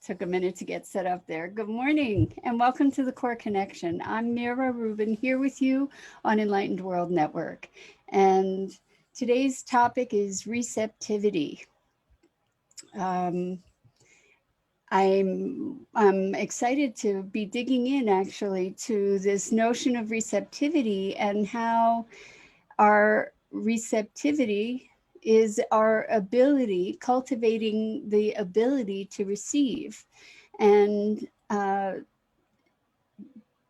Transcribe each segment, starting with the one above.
Took a minute to get set up there. Good morning and welcome to the Core Connection. I'm Mira Rubin here with you on Enlightened World Network. And today's topic is receptivity. Um, I'm excited to be digging in actually to this notion of receptivity and how our receptivity is our ability, cultivating the ability to receive, and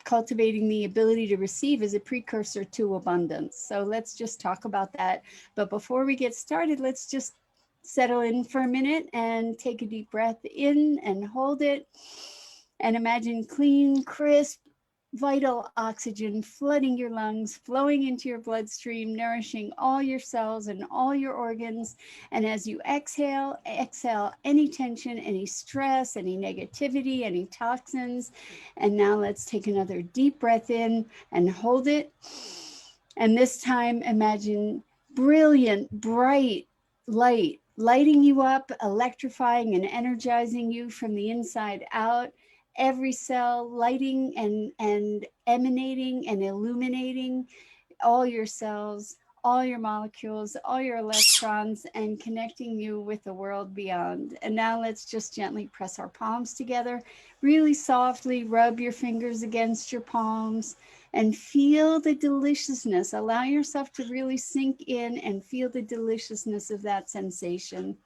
cultivating the ability to receive is a precursor to abundance. So let's just talk about that. But before we get started, let's just settle in for a minute and take a deep breath in and hold it. And imagine clean, crisp, vital oxygen flooding your lungs, flowing into your bloodstream, nourishing all your cells and all your organs. And as you exhale, exhale any tension, any stress, any negativity, any toxins. And now let's take another deep breath in and hold it. And this time, imagine brilliant, bright light lighting you up, electrifying and energizing you from the inside out. Every cell lighting and emanating and illuminating all your cells, all your molecules, all your electrons, and connecting you with the world beyond. And now let's just gently press our palms together. Really softly rub your fingers against your palms and feel the deliciousness. Allow yourself to really sink in and feel the deliciousness of that sensation.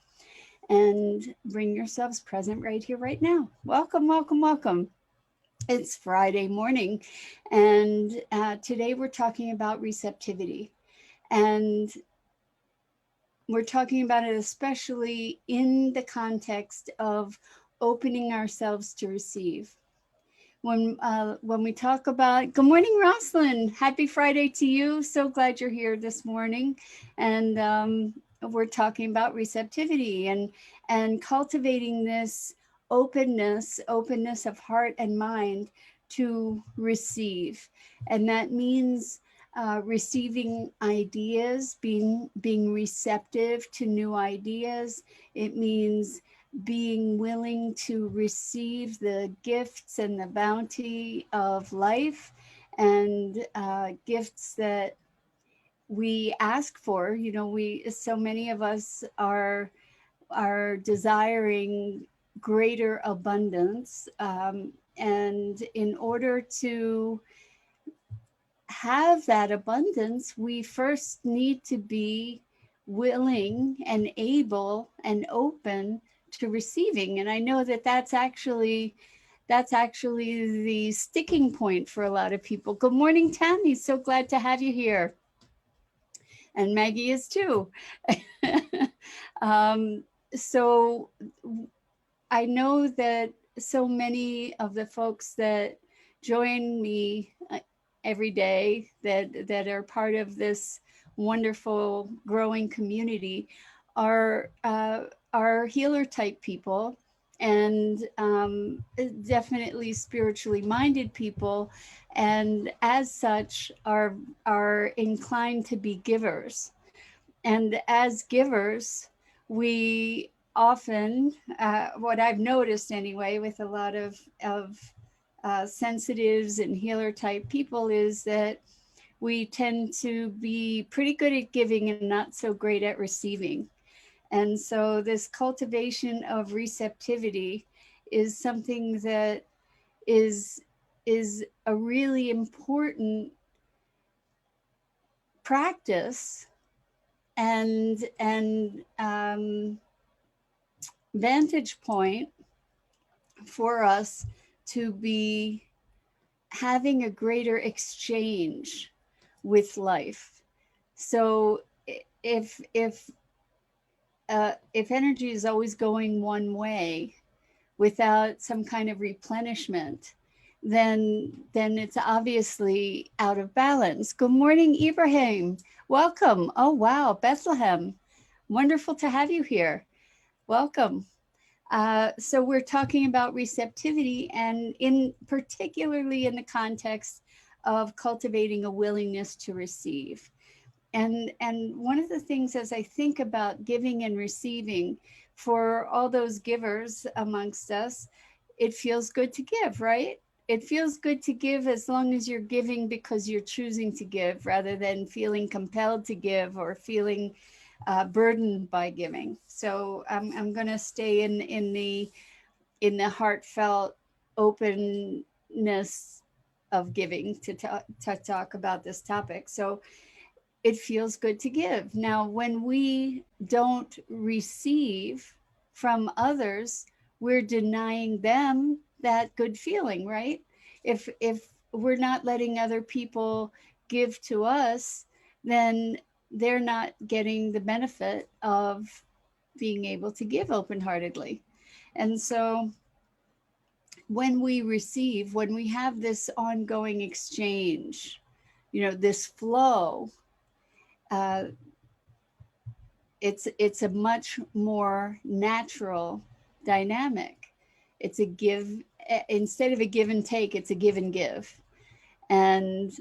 And bring yourselves present right here, right now. Welcome, welcome, welcome. It's Friday morning, and today we're talking about receptivity. And we're talking about it especially in the context of opening ourselves to receive. When we talk about, good morning, Roslyn. Happy Friday to you. So glad you're here this morning. And we're talking about receptivity and cultivating this openness of heart and mind to receive. And that means receiving ideas, being receptive to new ideas. It means being willing to receive the gifts and the bounty of life, and gifts that we ask for. You know, so many of us are desiring greater abundance, and in order to have that abundance, we first need to be willing and able and open to receiving. And I know that that's actually the sticking point for a lot of people. Good morning, Tammy. So glad to have you here. And Maggie is too. um, so I know that so many of the folks that join me every day, that are part of this wonderful growing community, are healer type people, and definitely spiritually minded people, and as such are inclined to be givers. And as givers, we often, what I've noticed anyway, with a lot of sensitives and healer type people, is that we tend to be pretty good at giving and not so great at receiving. And so this cultivation of receptivity is something that is a really important practice and vantage point for us to be having a greater exchange with life. So if energy is always going one way without some kind of replenishment, then it's obviously out of balance. Good morning, Ibrahim. Welcome. Oh wow, Bethlehem. Wonderful to have you here. Welcome. So we're talking about receptivity, and particularly in the context of cultivating a willingness to receive. And one of the things, as I think about giving and receiving, for all those givers amongst us, it feels good to give, right? It feels good to give as long as you're giving because you're choosing to give, rather than feeling compelled to give or feeling burdened by giving. So I'm going to stay in the heartfelt openness of giving to talk about this topic. So it feels good to give. Now, when we don't receive from others, we're denying them that good feeling, right? If we're not letting other people give to us, then they're not getting the benefit of being able to give open-heartedly. And so when we receive, when we have this ongoing exchange, this flow, uh, it's a much more natural dynamic. It's a give, instead of a give and take, it's a give and give, and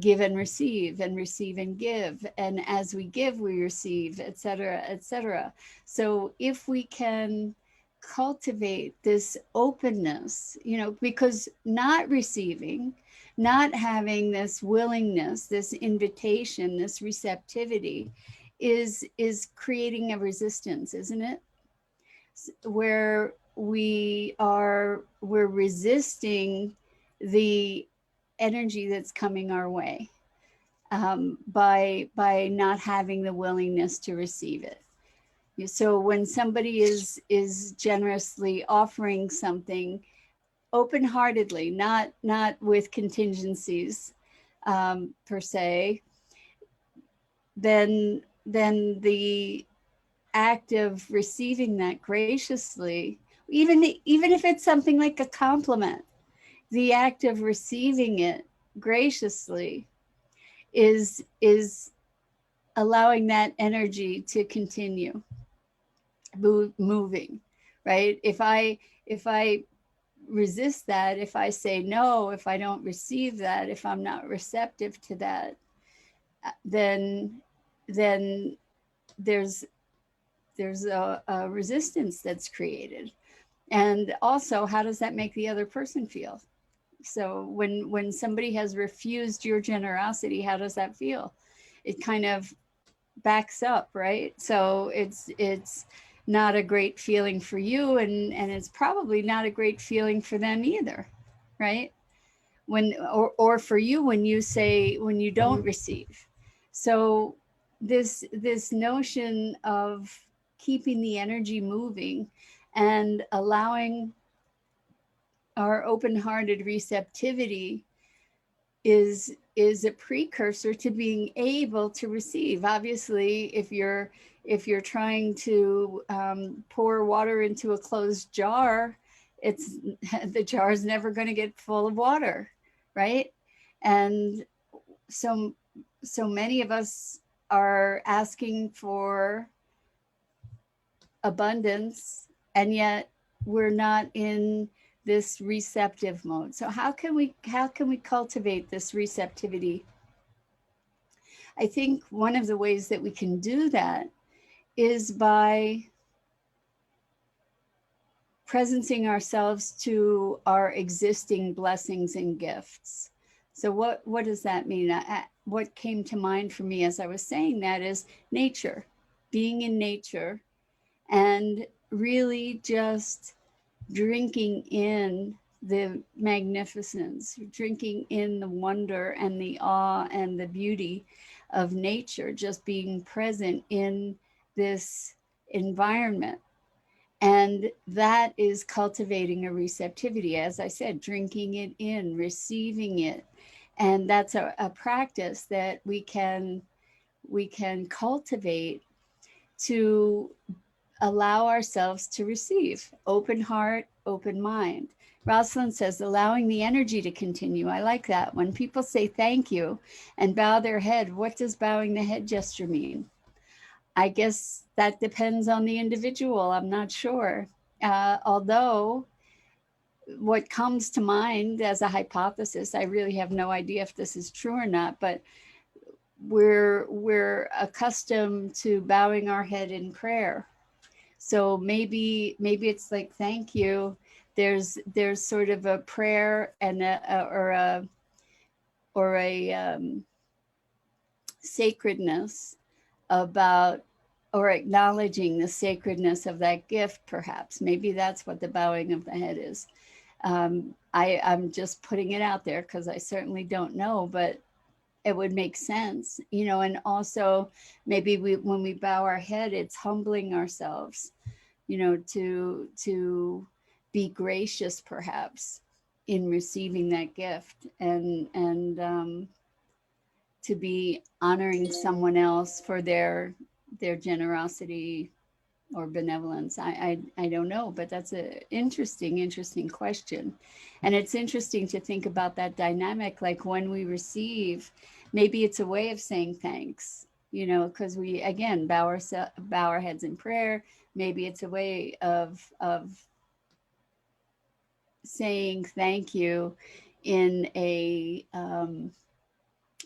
give and receive and give. And as we give, we receive, et cetera, et cetera. So if we can cultivate this openness, because not receiving, not having this willingness, this invitation, this receptivity is creating a resistance, isn't it? Where we're resisting the energy that's coming our way, by not having the willingness to receive it. So when somebody is generously offering something open-heartedly, not with contingencies, per se, then the act of receiving that graciously, even if it's something like a compliment, the act of receiving it graciously is allowing that energy to continue moving, right? If I resist that, if I say no, if I don't receive that, if I'm not receptive to that, then there's a resistance that's created. And also, how does that make the other person feel? So when somebody has refused your generosity, how does that feel? It kind of backs up, right? So it's not a great feeling for you, and it's probably not a great feeling for them either, right? Or for you when you don't receive. So this notion of keeping the energy moving and allowing our open-hearted receptivity is a precursor to being able to receive. Obviously, if you're trying to pour water into a closed jar, it's the jar is never going to get full of water, right? And so so many of us are asking for abundance, and yet we're not in this receptive mode. So how can we cultivate this receptivity? I think one of the ways that we can do that is by presencing ourselves to our existing blessings and gifts. So what does that mean? What came to mind for me as I was saying that is nature, being in nature, and really just drinking in the magnificence, drinking in the wonder and the awe and the beauty of nature, just being present in this environment. And that is cultivating a receptivity, as I said, drinking it in, receiving it. And that's a practice that we can cultivate to allow ourselves to receive. Open heart, open mind. Rosalind says, allowing the energy to continue. I like that. When people say thank you and bow their head, what does bowing the head gesture mean? I guess that depends on the individual. I'm not sure. Although what comes to mind as a hypothesis, I really have no idea if this is true or not, but we're accustomed to bowing our head in prayer. So maybe it's like thank you. There's sort of a prayer and a sacredness about, or acknowledging the sacredness of that gift. Perhaps maybe that's what the bowing of the head is. I'm just putting it out there because I certainly don't know, but it would make sense, you know. And also maybe when we bow our head, it's humbling ourselves, you know, to be gracious perhaps in receiving that gift, and to be honoring someone else for their generosity or benevolence. I don't know, but that's a interesting question. And it's interesting to think about that dynamic, like when we receive, maybe it's a way of saying thanks, you know, because we again bow our heads in prayer. Maybe it's a way of saying thank you in a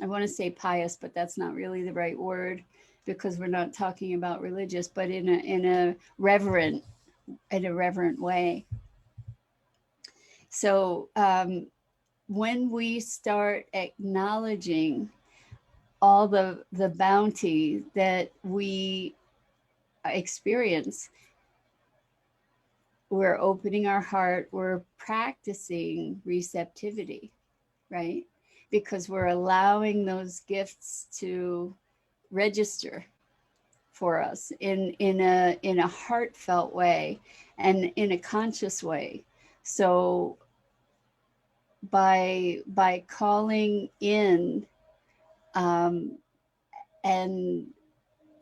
I want to say pious, but that's not really the right word because we're not talking about religious, but in a reverent way. So when we start acknowledging all the bounty that we experience, we're opening our heart, we're practicing receptivity, right? Because we're allowing those gifts to register for us in a heartfelt way and in a conscious way. So by calling in um, and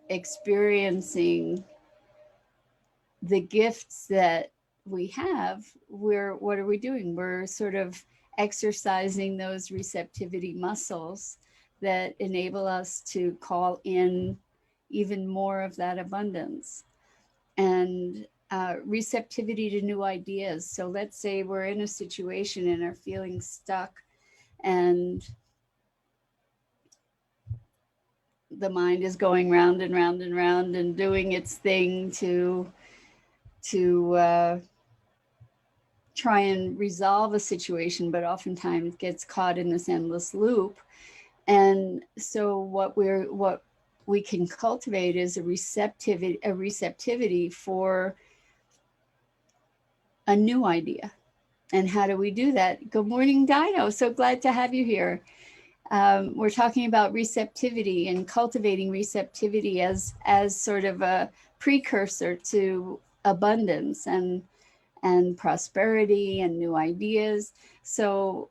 experiencing the gifts that we have, what are we doing? We're sort of exercising those receptivity muscles that enable us to call in even more of that abundance and receptivity to new ideas. So let's say we're in a situation and are feeling stuck, and the mind is going round and round and round and doing its thing to try and resolve a situation, but oftentimes gets caught in this endless loop. And so what we can cultivate is a receptivity for a new idea. And how do we do that? Good morning, Dino. So glad to have you here. We're talking about receptivity and cultivating receptivity as sort of a precursor to abundance and prosperity and new ideas. So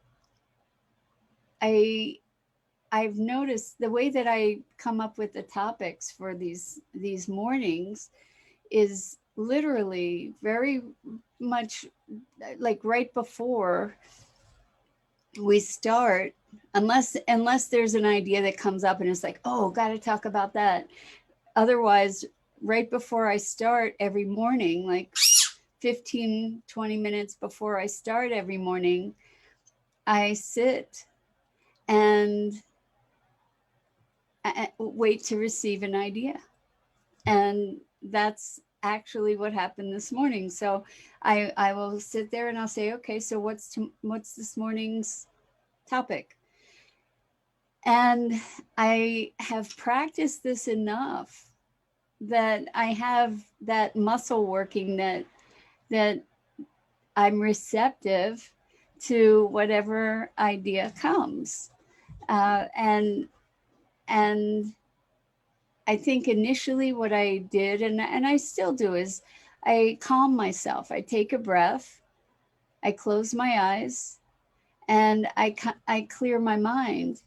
I've noticed the way that I come up with the topics for these mornings is literally very much like right before we start, unless there's an idea that comes up and it's like, oh, got to talk about that. Otherwise, right before I start every morning, like 15-20 minutes before I start every morning, I sit and wait to receive an idea. And that's actually what happened this morning. So I will sit there and I'll say, okay, so what's this morning's topic? And I have practiced this enough that I have that muscle working, that I'm receptive to whatever idea comes. And I think initially what I did, and I still do, is I calm myself. I take a breath, I close my eyes, and I clear my mind,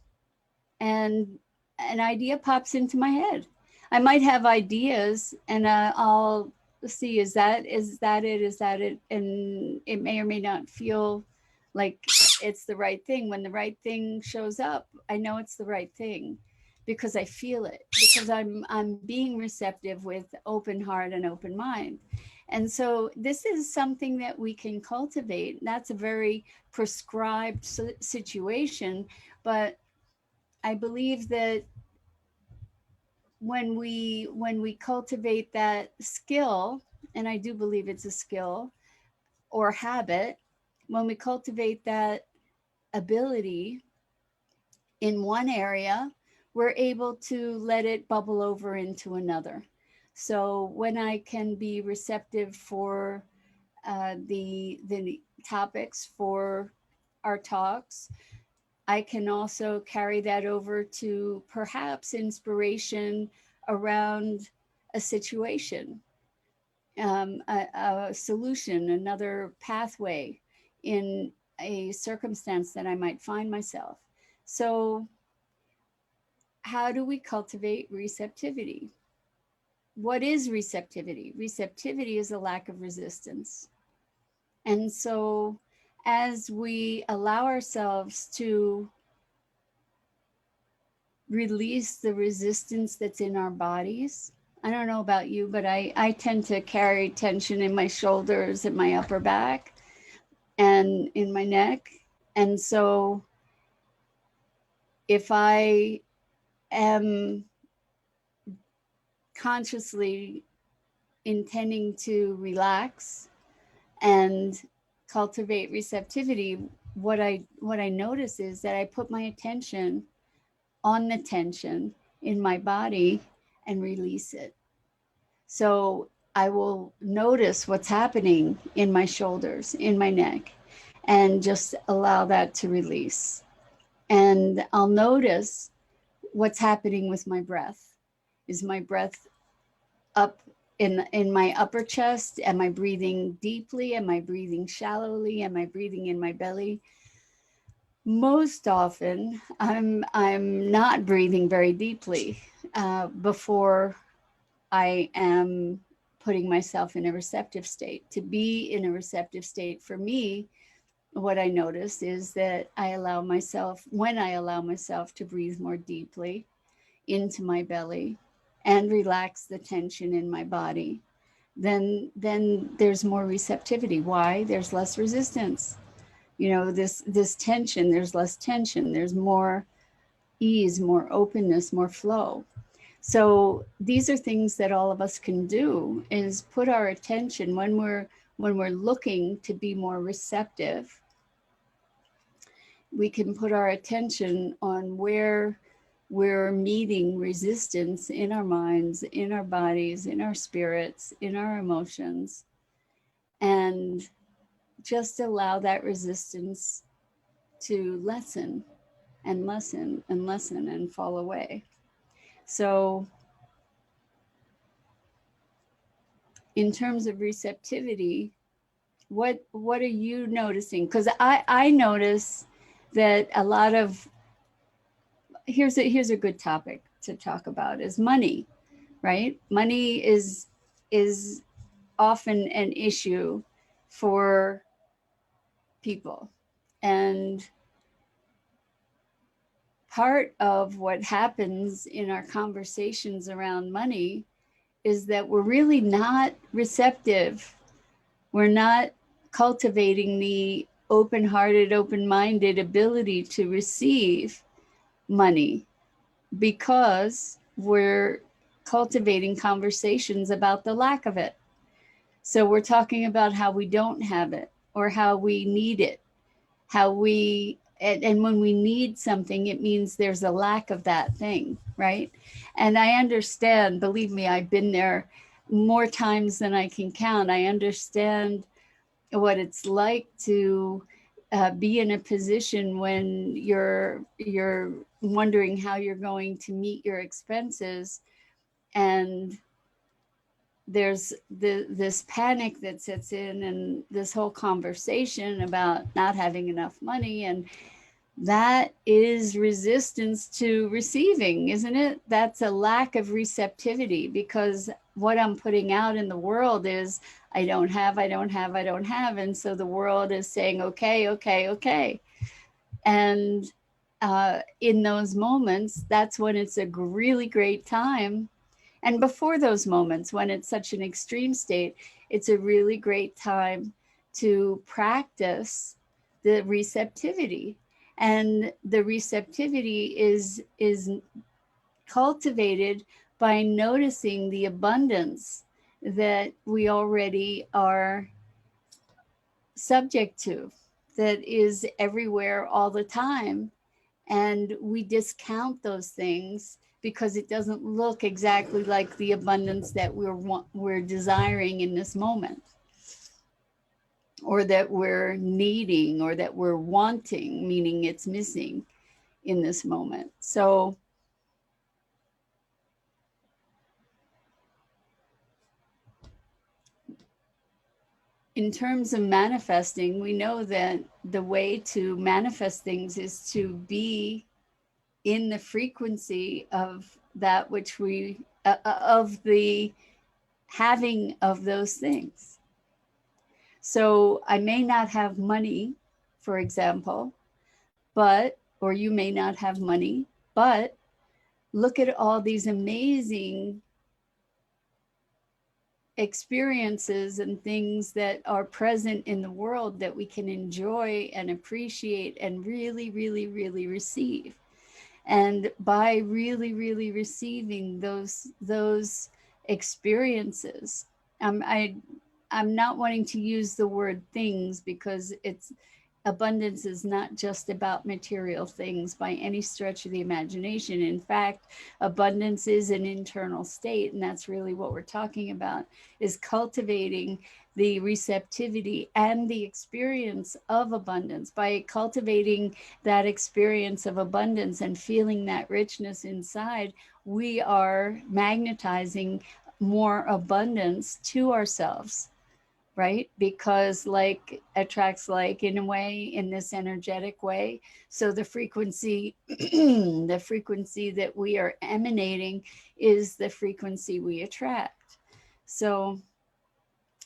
and an idea pops into my head. I might have ideas, and I'll see, is that it, and it may or may not feel like it's the right thing. When the right thing shows up, I know it's the right thing because I feel it, because I'm being receptive with open heart and open mind. And so this is something that we can cultivate. That's a very prescribed situation, but I believe that when we cultivate that skill, and I do believe it's a skill or habit, when we cultivate that ability in one area, we're able to let it bubble over into another. So when I can be receptive for the topics for our talks, I can also carry that over to perhaps inspiration around a situation, a solution, another pathway in a circumstance that I might find myself. So, how do we cultivate receptivity? What is receptivity? Receptivity is a lack of resistance. And so, as we allow ourselves to release the resistance that's in our bodies, I don't know about you, but I tend to carry tension in my shoulders and my upper back and in my neck. And so, if I am consciously intending to relax and cultivate receptivity, what I notice is that I put my attention on the tension in my body and release it. So I will notice what's happening in my shoulders, in my neck, and just allow that to release. And I'll notice what's happening with my breath. Is my breath up in my upper chest? Am I breathing deeply? Am I breathing shallowly? Am I breathing in my belly? Most often, I'm not breathing very deeply before I am putting myself in a receptive state. To be in a receptive state for me, what I notice is that when I allow myself to breathe more deeply into my belly and relax the tension in my body, then there's more receptivity. Why? There's less resistance. This tension, there's less tension, there's more ease, more openness, more flow. So these are things that all of us can do, is put our attention when we're looking to be more receptive. We can put our attention on where we're meeting resistance in our minds, in our bodies, in our spirits, in our emotions, and just allow that resistance to lessen and lessen and lessen and fall away. So, in terms of receptivity, what are you noticing? Because I notice that a lot of here's a good topic to talk about is money, right? Money is often an issue for people, and part of what happens in our conversations around money is that we're really not receptive. We're not cultivating the open-hearted, open-minded ability to receive money because we're cultivating conversations about the lack of it. So we're talking about how we don't have it or how we need it, and when we need something, it means there's a lack of that thing, right? And I understand, believe me, I've been there more times than I can count. I understand what it's like to be in a position when you're wondering how you're going to meet your expenses, and there's this panic that sets in, and this whole conversation about not having enough money, and that is resistance to receiving, isn't it? That's a lack of receptivity, because what I'm putting out in the world is I don't have, I don't have, I don't have. And so the world is saying, okay, okay, okay. And in those moments, that's when it's a really great time. And before those moments, when it's such an extreme state, it's a really great time to practice the receptivity. And the receptivity is cultivated by noticing the abundance that we already are subject to, that is everywhere all the time. And we discount those things because it doesn't look exactly like the abundance that we're desiring in this moment, or that we're needing, or that we're wanting, meaning it's missing in this moment. So in terms of manifesting, we know that the way to manifest things is to be in the frequency of that which we, of the having of those things. So I may not have money, for example, but, or you may not have money, but look at all these amazing experiences and things that are present in the world that we can enjoy and appreciate and really, really, really receive. And by really, really receiving those experiences, I'm not wanting to use the word things, because it's, abundance is not just about material things by any stretch of the imagination. In fact, abundance is an internal state, and that's really what we're talking about, is cultivating the receptivity and the experience of abundance. By cultivating that experience of abundance and feeling that richness inside, we are magnetizing more abundance to ourselves, right? Because like attracts like, in a way, in this energetic way. So the frequency, the frequency that we are emanating is the frequency we attract. So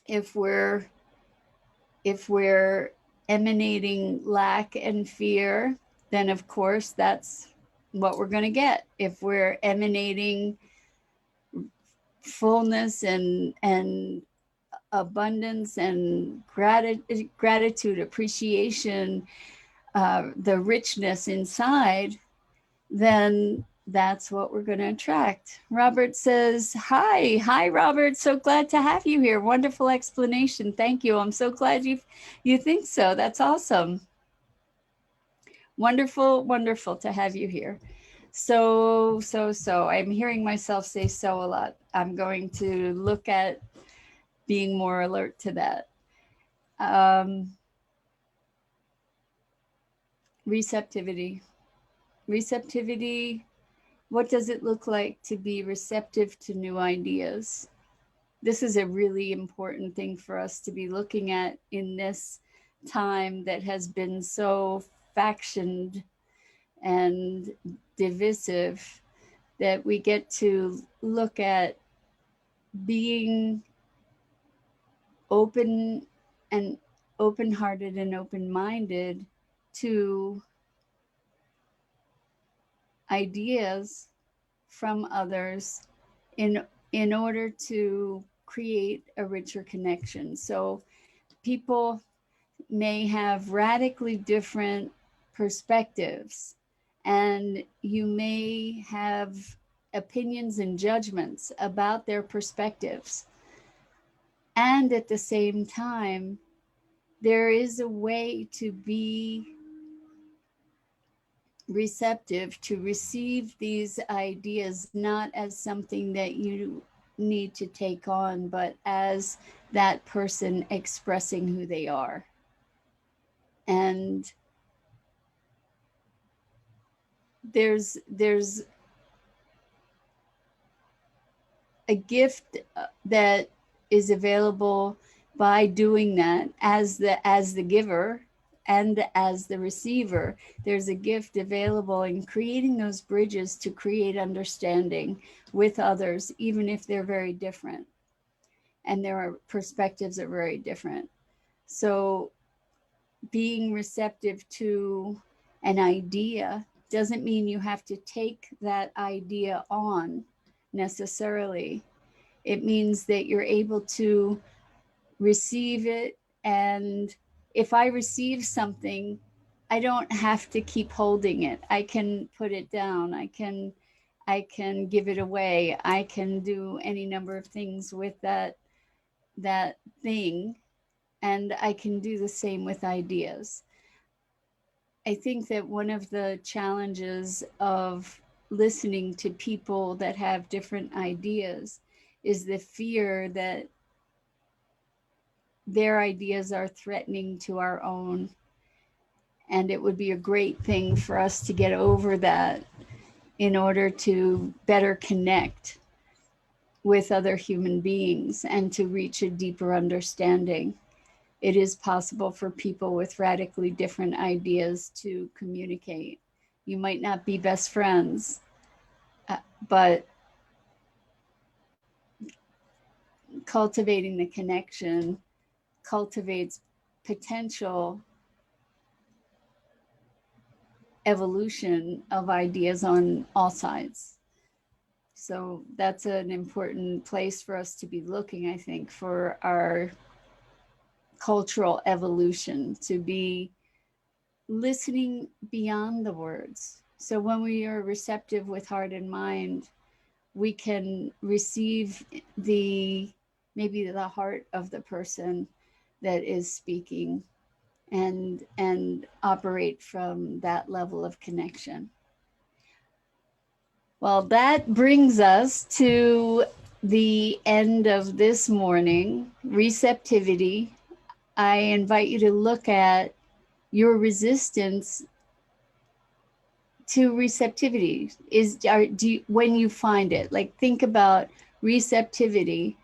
if we're emanating lack and fear, then of course that's what we're going to get. If we're emanating fullness and abundance and gratitude, appreciation, the richness inside, then that's what we're going to attract. Robert says, hi. Hi, Robert. So glad to have you here. Wonderful explanation. Thank you. I'm so glad you think so. That's awesome. Wonderful, wonderful to have you here. So I'm hearing myself say so a lot. I'm going to look at being more alert to that. Receptivity. Receptivity. What does it look like to be receptive to new ideas? This is a really important thing for us to be looking at in this time that has been so factioned and divisive, that we get to look at being open and open-hearted and open-minded to ideas from others in order to create a richer connection. So people may have radically different perspectives, and you may have opinions and judgments about their perspectives. And at the same time, there is a way to be receptive, to receive these ideas, not as something that you need to take on, but as that person expressing who they are. And there's a gift that is available by doing that, as the giver and as the receiver. There's a gift available in creating those bridges to create understanding with others, even if they're very different and their perspectives are very different. So being receptive to an idea doesn't mean you have to take that idea on necessarily. It means that you're able to receive it. And if I receive something, I don't have to keep holding it. I can put it down. I can give it away. I can do any number of things with that thing, and I can do the same with ideas. I think that one of the challenges of listening to people that have different ideas is the fear that their ideas are threatening to our own. And it would be a great thing for us to get over that in order to better connect with other human beings and to reach a deeper understanding. It is possible for people with radically different ideas to communicate. You might not be best friends, but cultivating the connection cultivates potential evolution of ideas on all sides. So that's an important place for us to be looking, I think, for our cultural evolution, to be listening beyond the words. So when we are receptive with heart and mind, we can receive the maybe the heart of the person that is speaking and operate from that level of connection. Well, that brings us to the end of this morning, receptivity. I invite you to look at your resistance to receptivity. When you find it, like think about receptivity,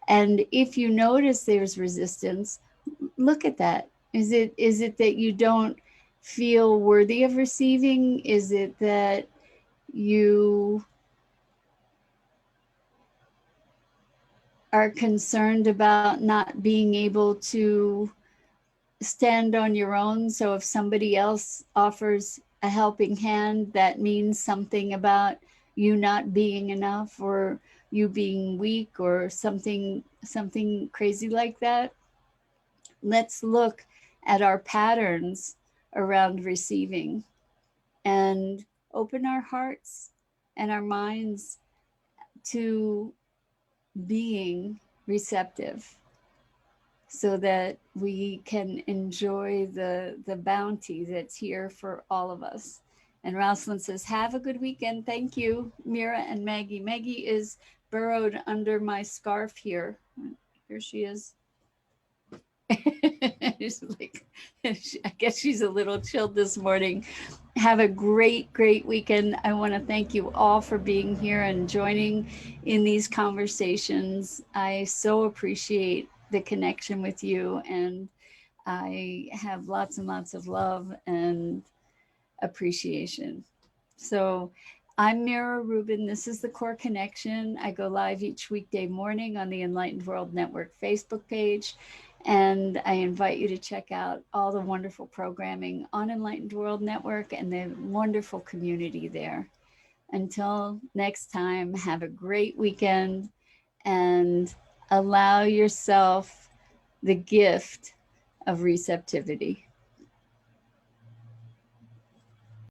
and if you notice there's resistance, look at that. Is it that you don't feel worthy of receiving? Is it that you are concerned about not being able to stand on your own? So if somebody else offers a helping hand, that means something about you not being enough, or you being weak, or something crazy like that. Let's look at our patterns around receiving and open our hearts and our minds to being receptive, so that we can enjoy the bounty that's here for all of us. And Rosalind says, have a good weekend. Thank you, Mira and Maggie. Maggie is burrowed under my scarf here. Here she is. She's like, I guess she's a little chilled this morning. Have a great weekend. I want to thank you all for being here and joining in these conversations. I so appreciate the connection with you, and I have lots and lots of love and appreciation. So I'm Mira Rubin. This is the Core Connection. I go live each weekday morning on the Enlightened World Network Facebook page. And I invite you to check out all the wonderful programming on Enlightened World Network and the wonderful community there. Until next time, have a great weekend and allow yourself the gift of receptivity.